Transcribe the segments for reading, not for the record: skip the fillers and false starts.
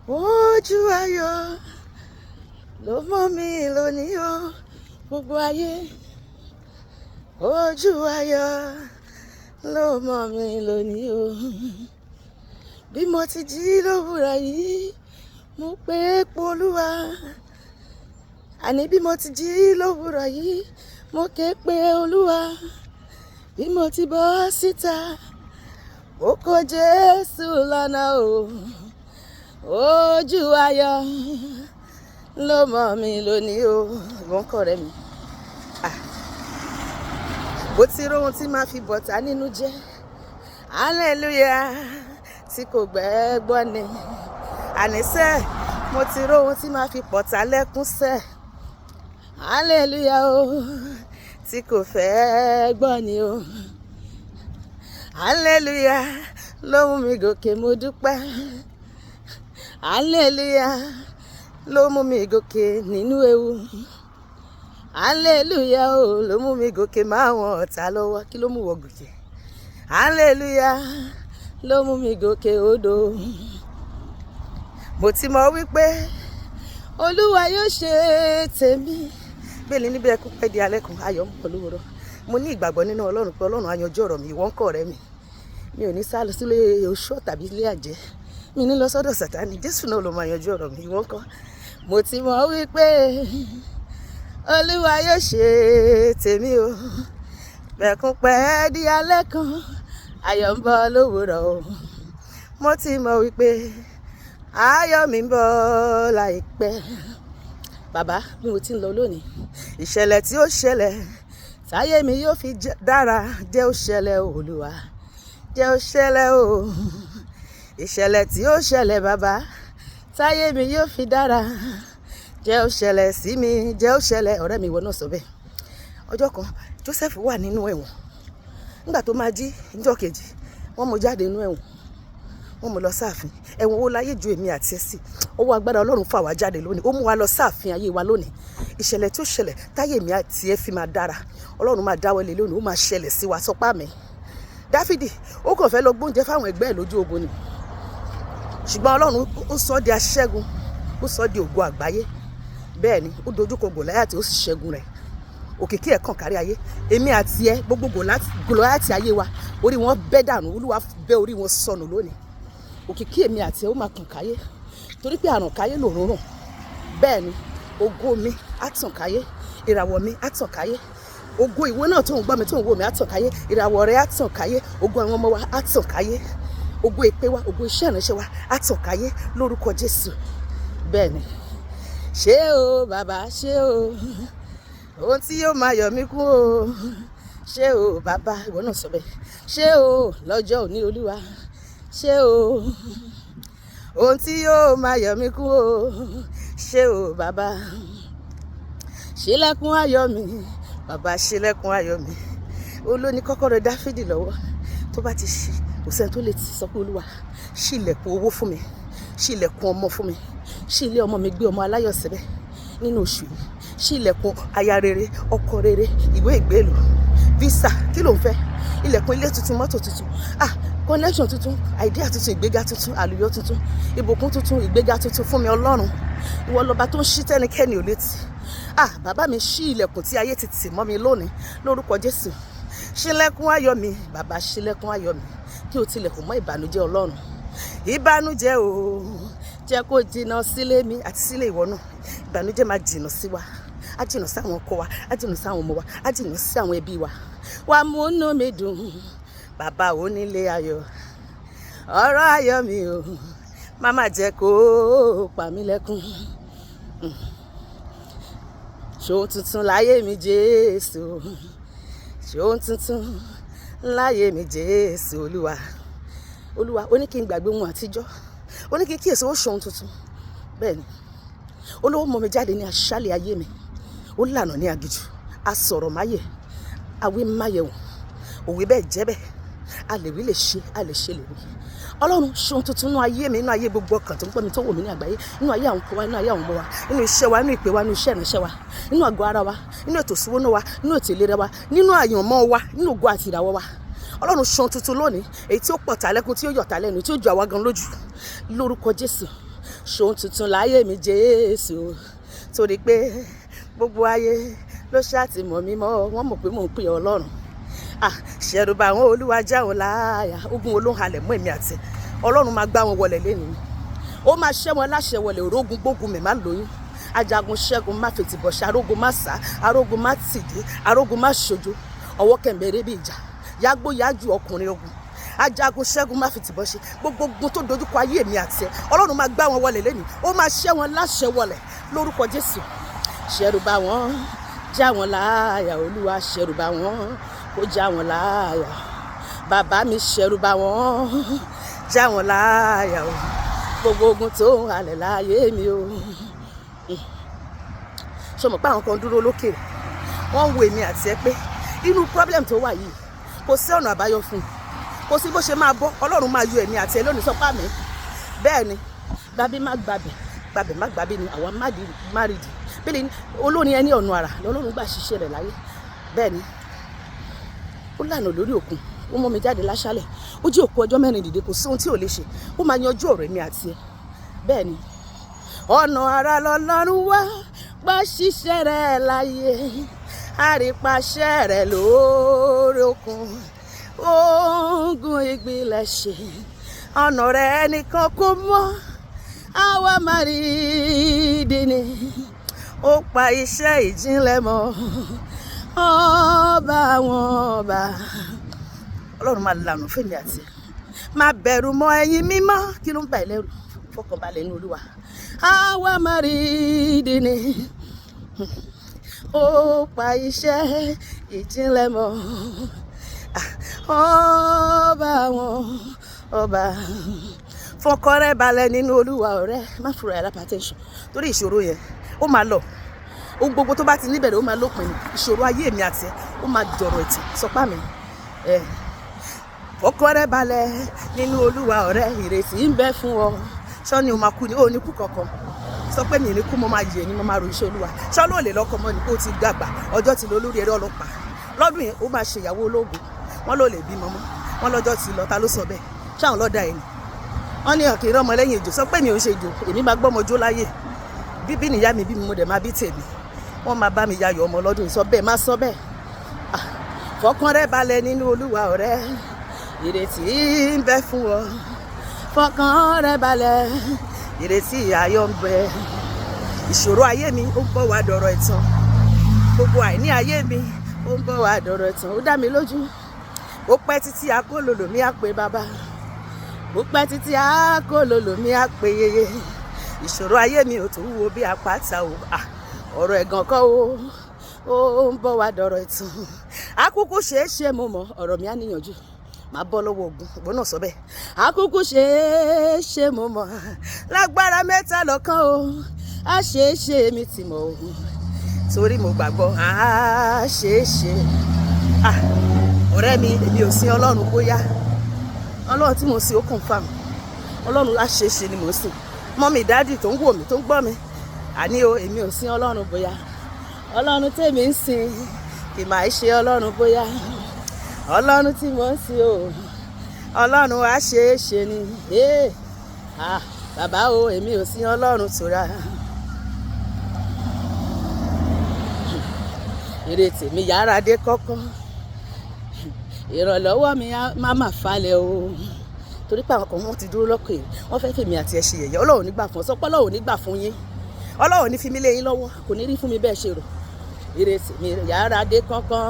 ojú ayọ̀ ló mọ́ mi lónìí o gbogbo ayé. Ojú ayọ̀ ló mọ́ mi lónìí o. Bí mo ti jí lówùrọ̀ yìí mo pé Olúwa. Àní bí mo ti jí lówùrọ̀ yìí mo ké pe Olúwa. Bí mo ti bọ́ síta ó kó Jésù lọ́nà o. Ojú ayọ̀ ló mọ́ mi lónìí o. Ìwọ́n kọ̀ rẹ́ mi. Bó ti róhun tí máa fi bọ̀tá nínú jẹ́. Hallelujah tí kò gbẹ́gbọ́ ni. Àníṣe mo ti róhun tí máa fi pọ̀tá lẹ́kún sẹ́. Hallelujah o tí kò fẹ́ gbọ́ ni o. Hallelujah ló mú mi gòkè mo dúpẹ́. Hallelujah ló mú mi gòkè nínú ewu. Hallelujah o ló mú mi gòkè máa wọn ọ̀tá lọ́wọ́. Kí ló mú wọ gòkè? Hallelujah ló mú mi gòkè odò. Mo ti mọ̀ wípé Olúwa yóò ṣe tèmi. Bẹ́ẹ̀ni níbi ẹkún pẹ́ di alẹ́ kan ayọ̀ ń pọ̀ lówùrọ̀. Mo ní ìgbàgbọ́ nínú Ọlọ́run pé Ọlọ́run á yanjú ọ̀rọ̀ mi. Ìwọ́n kọ̀ rẹ́ mi. Mi ò ní sá lọ sílé oṣó tàbí ilé àjẹ́. Mi ní lọ sọ́dọ̀ Sátánì. Jésù náà ló máa yanjú ọ̀rọ̀ mi. Ìwọ́n kọ́. Mo ti mọ̀ wípé Olúwa yóò ṣe tèmi o. Bẹ̀kún pẹ́ di alẹ́ kan ayọ̀ ń bọ̀ lówùrọ̀ o. Mo ti mọ̀ wípé ayọ̀ mi ń bọ̀ láìpẹ́. Bàbá bí mo ti ń lọ lónìí ìṣẹ̀lẹ̀ tí ó ṣẹlẹ̀ táyé mi yóò fi dára jẹ́ ó ṣẹlẹ̀ o Olúwa jẹ́ ó ṣẹlẹ̀ o. Ìṣẹ̀lẹ̀ tí ó ṣẹlẹ̀ bàbá táyé mi yóò fi dára jẹ́ ó ṣẹlẹ̀ sí mi jẹ́ ó ṣẹlẹ̀. Ọ̀rẹ́ mi ìwọ náà sọ bẹ́ẹ̀. Ọjọ́ kan Joseph wà nínú ẹ̀wọ̀n. Nígbà tó máa jí ọjọ́ kejì wọ́n mú jáde nínú ẹ̀wọ̀n. Wọ́n mú lọ sáàfin. Ẹ̀wọ̀n wo láyé ju èmi àti ẹ sí. Owó agbára Ọlọ́run fà wá jáde lónìí. Ó mú wa lọ sáàfin ayé wa lónìí. Ìṣẹ̀lẹ̀ tí ó ṣẹlẹ̀ táyé mi àti ẹ fi máa dára Ọlọ́run máa dáwọ́lé lónìí. Ó máa ṣẹlẹ̀ sí wa sọpá mi. Dáfídì ó kàn fẹ́ lọ gbóúnjẹ fáwọn ẹgbẹ́ ẹ̀ lójú ogun ni. Ṣùgbọ́n Ọlọ́run ó sọ di aṣẹ́gun. Ó sọ di ògo àgbáyé. Bẹ́ẹ̀ ni ó dojúkọ Gòláyátì ó sì ṣẹ́gun rẹ̀. Òkìkí ẹ̀ kàn kárí ayé. Èmi àti ẹ gbogbo Gòláyátì ayé wa orí wọn bẹ́ dànù. Olúwa bẹ́ orí wọn sọnù lónìí. Òkìkí èmi àti ẹ ó máa kàn káyé. Torí pé àrùn káyé lòrùn rùn. Bẹ́ẹ̀ ni ògo mi á tàn káyé. Ìràwọ̀ mi á tàn káyé. Ògo ìwọ náà tó ń gbọ́ mi tó ń wò mí á tàn káyé. Ìràwọ̀ rẹ á tàn káyé. Ògo àwọn ọmọ wa á tàn káyé. Ògo ìpè wa ògo iṣẹ́ ìránṣẹ́ wa á tàn káyé lórúkọ Jésù. Bẹ́ẹ̀ ni ṣé o bàbá ṣé o ohun tí yóò máa yọ̀ mí kún o. Ṣé o bàbá ìwọ náà sọ bẹ́ẹ̀. Ṣé o lọ́jọ́ òní Olúwa. Ṣé o ohun tí yóò máa yọ̀ mí kún o. Ṣé o bàbá ṣílẹ̀kùn ayọ̀ mi. Bàbá ṣílẹ̀kùn ayọ̀ mi. Ó ló ní kọ́kọ́rọ́ Dáfídì lọ́wọ́. Tó bá ti ṣí kò sẹ́ni tó lè ti sọ pé Olúwa ṣí ilẹ̀kùn owó fún mi. Ṣí ilẹ̀kùn ọmọ fún mi. Ṣí ilé ọmọ mi gbé ọmọ aláyọ̀ síbẹ̀ nínú oṣù yìí. Ṣí ilẹ̀kùn aya rere ọkọ rere ìwé ìgbélú visa kí ló ń fẹ́. Ilẹ̀kùn ilé tuntun mọ́tò tuntun connection tuntun idea tuntun ìgbéga tuntun àlùyọ tuntun ìbùkún tuntun ìgbéga tuntun fún mi Ọlọ́run. Ìwọ lọba tó ń ṣí tẹ́nikẹ́ni ò lè tì. Bàbá mi ṣí ilẹ̀kùn tí ayé ti tì mọ́ mi lónìí lórúkọ Jésù. Ṣílẹ̀kùn ayọ̀ mi bàbá ṣílẹ̀kùn ayọ̀ mi kí o tilẹ̀kùn mọ́ ìbànújẹ́ Ọlọ́run. Ìbànújẹ́ o jẹ́ kó jìnnà sílé mi àti sílé ìwọ náà. Ìbànújẹ́ máa jìnnà sí wa. Á jìnnà sí àwọn ọkọ wa. Á jìnnà sí àwọn ọmọ wa. Á jìnnà sí àwọn ẹbí wa. Wá mú inú mi dùn bàbá onílé ayọ̀. Ọ̀rọ̀ ayọ̀ mi o má má jẹ́ kó pa mí lẹ́kún. Ṣòun tuntun láyé mi Jésù. Ṣòun tuntun láyé mi Jésù Olúwa. Olúwa ó ní kí n gbàgbé ohun àtijọ́. Ó ní kí n kíyèsí ó ṣòun tuntun. Bẹ́ẹ̀ ni olówó mọ mi jáde ní aṣálẹ̀ ayé mi. Ó lànà ní aginjù. A sọ̀rọ̀ máyẹ̀. Àwí máyẹ̀wò. Òwe bẹ́ẹ̀ jẹ́ bẹ́ẹ̀. A lè rí lè ṣe a lè ṣe lè rí. Ọlọ́run ṣòun tuntun nínú ayé mi nínú ayé gbogbo ọkàn tó ń pẹ́ mi tó wò mí ní àgbáyé nínú ayé àwọn ọkọ wa nínú ayé àwọn ọmọ wa nínú iṣẹ́ wa nínú ìpè wa nínú iṣẹ́ ìránṣẹ́ wa nínú àgọ́ ara wa nínú ètò ìṣúná wa nínú ètò ìlera wa nínú àyànmọ́ wa nínú ògo àti ìràwọ̀ wa. Ọlọ́run ṣòun tuntun lónìí èyí tí ó pọ̀ ta lẹ́kún tí ó yọ̀ ta lẹ́nu tí ó jù àwa gan lójú lórúkọ Jésù. ṣòun tuntun láyé mi Jésù, torí pé gbogbo ayé ló ṣàtìmọ̀ mi mọ́, wọ́n mọ̀ pé mò ń pè Ọlọ́run. Ṣẹ̀rù bà wọ́n Olúwa já wọn láàyà, ogun olóhalẹ̀ mọ́ èmi àti Ọlọ́run máa gbá wọn wọlẹ̀ lẹ́nu, ó máa ṣẹ́ wọn láṣẹ wọlẹ̀, òrógun gbógun mẹ̀ má lóyún, ajagun ṣẹ́gun má fètì bọ̀ ṣe, arógun má sá, arógun má tìdí, arógun má ṣojo, ọwọ́ kẹ̀mẹ́rẹ́ bí ìjà, yágbó yájú ọkùnrin ogun, ajagun ṣẹ́gun má fètì bọ̀ ṣe, gbogbo ogun tó dojúkọ ayé mi àti ẹ Ọlọ́run máa gbá wọn wọlẹ̀ lẹ́nu, ó máa ṣẹ́ wọn láṣẹ wọlẹ̀ lórúkọ Jésù. Ṣẹ̀rù bà wọ́n já wọn láàyà Olúwa, ṣẹ̀rù bà wọ́n kó já wọn láàyà, bàbá mi ṣẹ̀rù bà wọ́n já wọn láàyà o, gbogbo ogun tó ń halẹ̀ láyé mi o. Ṣé mọ̀ pé àwọn kan dúró lókèrè, wọ́n ń wo èmi àti ẹ pé inú problem tó wà yìí kò sí ọ̀nà àbáyọ fún un, kò sí bó ṣe máa bọ́, Ọlọ́run máa yọ èmi àti ẹ lónìí, sọpá mi bẹ́ẹ̀ ni, gbàbí má gbàbẹ̀, gbàbẹ̀ má gbàbí ni àwọn márìdì bẹ́ẹ̀ ni, olórin ẹni ọ̀nà àrà lọ́lọ́run gbà ṣiṣẹ́ rẹ̀ láyé. Bẹ́ẹ̀ ni ó lànà lórí òkun, ó mọ́ mi jáde láṣálẹ̀, ó jí òkú ọjọ́ 4 dìde, kò sí ohun tí ò lè ṣe, ó máa yanjú ọ̀rọ̀ èmi àti ẹ. Bẹ́ẹ̀ ni ọ̀nà àrà lọ́lọ́run wá gbà ṣiṣẹ́ rẹ̀ láyé, àrípàṣẹ rẹ̀ lórí òkun, ogun ìgbìlẹ̀ ṣe, ọ̀nà rẹ̀ nìkan kò mọ̀, àwa máa rí dèní, ó pa iṣẹ́ ìjìnlẹ̀ mọ́, ọba àwọn ọba. Ọlọ́run máa lànà fún mi àti ẹ, má bẹ̀rù mọ́ ẹ̀yin mímọ́, kí ló ń bà ẹ́ lẹ́rù, fọkànbalẹ̀ ní Olúwa, àwa máa rí dèní, ó pa iṣẹ́ ìjìnlẹ̀ mọ́, ọba àwọn ọba. Fọkàn rẹ balẹ̀ nínú Olúwa ọ̀rẹ́, má fura ẹ̀ lápàtẹ́sùn, torí ìṣòro yẹn ó máa lọ, ohun gbogbo tó bá ti níbẹ̀rẹ̀ ó máa lópin, ìṣòro ayé mi àti ẹ ó máa dọ̀rọ̀ ẹ̀tì, sọpá mi. Fọkàn rẹ balẹ̀ nínú Olúwa ọ̀rẹ́, ìrètí ń bẹ fún ọ, ṣọ́ ni o máa kú ni ó ní kú kankan, sọ pé mi ní kú, mo máa yè ni mo máa ro iṣẹ́ Olúwa, ṣọ́ ló lè lọ́kọ mọ́ ni kó ti dàgbà, ọjọ́ ti lọ lórí eré ọlọ́pàá, lọ́dún yẹn ó máa ṣe ìyàwó ológun, wọ́n ló lè bímọ mọ́, wọ́n lọ́jọ́ ti lọ, ta ló sọ bẹ́ẹ̀, ṣáwọn lọ́dà ẹni, wọ́n ní ọ̀kì ìrọ́mọ lẹ́yìn ìjò, sọ pé mi ò ṣe ìjò, èmi máa gbọ́mọ jó láyé, bíbí nìyá mi bí mi, mo dẹ̀ máa bí tèmi, wọ́n máa bá mi yayọ̀ ọmọ lọ́dún, sọ bẹ́ẹ̀ má sọ bẹ́ẹ̀. Fọkàn rẹ balẹ̀ nínú Olúwa ọ̀rẹ́, ìrètí ń bẹ fún ọ, fọkàn rẹ balẹ̀, ìrètí ayọ̀ ń bẹ. Ìṣòro ayé mi ó ń bọ̀ wá dọ̀rọ̀ ìtàn, gbogbo àìní ayé mi ó ń bọ̀ wá dọ̀rọ̀ ìtàn, ó dá mi lójú, ó pẹ́ títí akólòlò mi á pe bàbá, ó pẹ́ títí akólòlò mi á pe yeye. Ìṣòro ayé mi ò tó wúwo bí àpáta o, ọ̀rọ̀ ẹ̀gàn kọ́ o, ó ń bọ̀ wá dọ̀rọ̀ ìtàn, akúkú ṣeéṣe mo mọ̀, ọ̀rọ̀ mi á níyànjú, máa bọ́ lọ́wọ́ ogun, ìgbọ́n náà sọ bẹ́ẹ̀, akúkú ṣeéṣe mo mọ̀, lágbára mẹ́ta lọ́kàn o, á ṣeéṣe mi ti mọ̀ o, torí mo gbàgbọ́ á ṣeéṣe. Ọ̀rẹ́ mi, èmi ò sin Ọlọ́run bóyá, Ọlọ́run tí mo sin ó confirm, Ọlọ́run á ṣeéṣe ni mo sìn. Mọ́mì dádì tó ń wò mí tó ń gbọ́ mi, àní o, èmi ò sin Ọlọ́run bóyá, Ọlọ́run tèmi ń sìn kì máa ṣe Ọlọ́run bóyá, Ọlọ́run tí mo ń sìn o, Ọlọ́run á ṣeéṣe ni. Bàbá o, èmi ò sin Ọlọ́run tóra, ìrètí mi yára dé kọ́kọ́, ìrànlọ́wọ́ mi má má falẹ̀ o, torí pé àwọn kan wọ́n ti dúró lọ́kàn yìí, wọ́n fẹ́ fèmí àti ẹ ṣe yẹ̀yẹ́, Ọlọ́run nígbà fún ọ, sọpọ́ Ọlọ́run nígbà fún yín, Ọlọ́run ní fi mí lé yín lọ́wọ́, kò ní rí fún mi bẹ́ẹ̀ ṣe rò, ìrètí mi yára dé kọ́kọ́,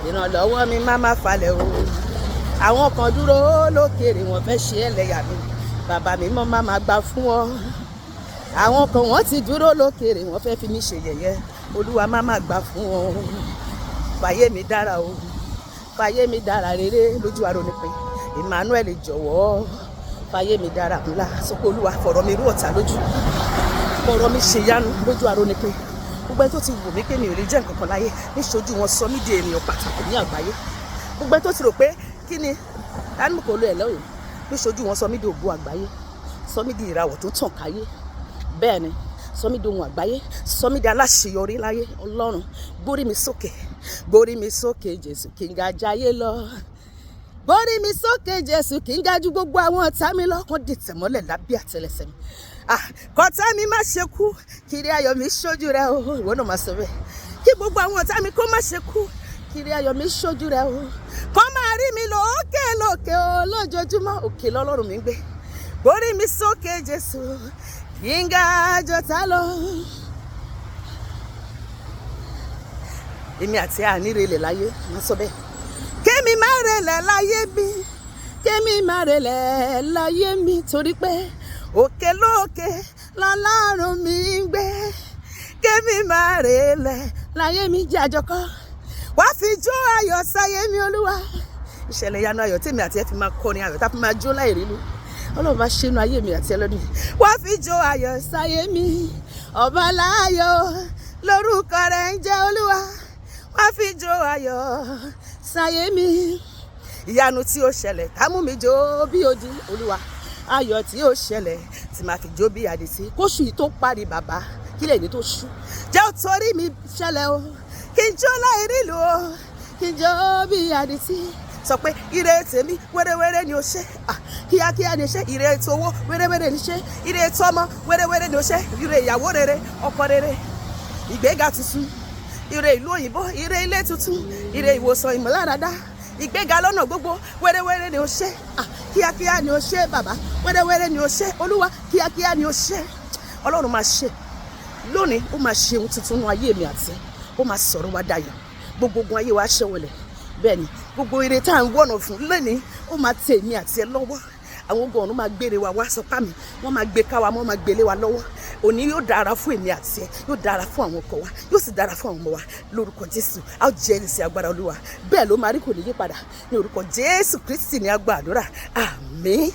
ìrànlọ́wọ́ mi má má falẹ̀ o. Àwọn kan dúró lókèrè, wọ́n fẹ́ ṣe ẹlẹ́yà mi, bàbá mi mọ́ má má gbà fún ọ. Àwọn kan wọ́n ti dúró lókèrè, wọ́n fẹ́ fi mí ṣe yẹ̀yẹ́, Olúwa má má gbà fún ọ. Fàyè mi dára o, fàyè mi dára rere lójú arónípin, Emmanuel jọ̀wọ́, fàyè mi dára ńlá, sọ pé Olúwa fọ̀rọ̀ mi rú ọ̀tá lójú, fọ̀rọ̀ mi ṣe yánu lójú arónípin. Gbogbo ẹni tó ti wù mí pé mi ò lè jẹ́ nǹkan kan láyé, níṣojú wọn sọ mí di ènìyàn pàtàkì ní àgbáyé. Gbogbo ẹni tó ti rò pé kí ni dánimọ̀ kò lo ẹ̀ lọ́yìn, níṣojú wọn sọ mí di ògo àgbáyé, sọ mí di ìràwọ̀ tó tàn káyé. Bẹ́ẹ̀ ni, sọ mí di ohun àgbáyé, sọ mí di aláṣeyọrí láyé. Ọlọ́run gbórí mi sókè Jésù, kí n ga jayé lọ, gbórí mi sókè Jésù kí n ga ju gbogbo àwọn ọ̀tá mi lọ, kán dìtẹ̀ mọ́lẹ̀ lábẹ́ àtẹ́lẹsẹ̀ mi. Kọ́tá mi má ṣe kú, kiri ayọ̀ mi ṣojú rẹ o. Ìwọ náà máa sọ bẹ́ẹ̀. Kí gbogbo àwọn ọ̀tá mi kó má ṣe kú, kiri ayọ̀ mi ṣojú rẹ o. Kọ́ máa rí mi lókè lókè o lójoojúmọ́, òkè lọ́lọ́run mi ń gbé. Gbórí mi sókè Jésù kí n ga jọ̀tá lọ. Èmi àti ànírelẹ̀ láyé, máa sọ bẹ́ẹ̀. Kémi má relẹ̀ láyé mi, kémi má relẹ̀ láyé mi, torí pé òkè lókè lọ́lọ́run mi ń gbé. Kémi má relẹ̀ láyé mi, jẹ́ àjọkọ́. Wá fi jó ayọ̀ sáyé mi Olúwa. Ìṣẹ̀lẹ̀ ìyanu ayọ̀ tèmi àti ẹ fi máa kọrin ayọ̀ tá fi máa jó láì rílu. Ọlọ́run bá ṣe inú ayé mi àti ẹ lọ́dún yìí. Wá fi jó ayọ̀ sáyé mi, ọba láyọ̀ lórúkọ rẹ̀ ń jẹ́ Olúwa. Wá fi jó ayọ̀ sáyé mi. Ìyanu tí ó ṣẹlẹ̀ tá mú mi jó bí odi Olúwa. Ayọ̀ tí ó ṣẹlẹ̀ tí máa fi jó bí àdìsí. Kóṣù yìí tó parí bàbá, kí lè ní tó ṣú. Jẹ́ ó torí mi ṣẹlẹ̀ o, kí n jó láì rílu o, kí n jó bí àdìsí. Sọ pé ire tèmi wẹ́rẹ́wẹ́rẹ́ ni ó ṣe, kíákíá ni ṣe, ire ètò owó wẹ́rẹ́wẹ́rẹ́ ni ṣe, ire ètò ọmọ wẹ́rẹ́wẹ́rẹ́ ni ó ṣe, ire ìyàwó rere, ọkọ rere, ìgbéga tuntun, ire ìlú òyìnbó, ire ilé tuntun, ire ìwòsàn ìmọ̀láradá, ìgbéga lọ́nà gbogbo wẹ́rẹ́wẹ́rẹ́ ni ó ṣe, kíákíá ni ó ṣe bàbá, wẹ́rẹ́wẹ́rẹ́ ni ó ṣe Olúwa, kíákíá ni ó ṣe. Ọlọ́run máa ṣe lónìí, ó máa ṣe ohun tuntun nínú ayé mi àti ó máa sọ̀rọ̀ wá dayọ̀, gbogbo ogun ayé wa ṣẹ́wọlẹ̀. Bẹ́ẹ̀ ni gbogbo ire tá à ń wọ̀nà fún lónìí ó máa tẹ̀ mí àti ẹ lọ́wọ́. Àwọn ogun ọ̀run máa gbére wa wá sọpá mi, wọ́n máa gbé ká wa, wọ́n máa gbélé wa lọ́wọ́. Òní yóò dára fún èmi àti ẹ, yóò dára fún àwọn ọkọ wa, yóò sì dára fún àwọn ọmọ wa lórúkọ Jésù. A ó jẹ́ ẹni sí agbára Olúwa, bẹ́ẹ̀ ló máa rí, kò ní yí padà. Ní orúkọ Jésù Kristi ni a gba àdúrà, àmín.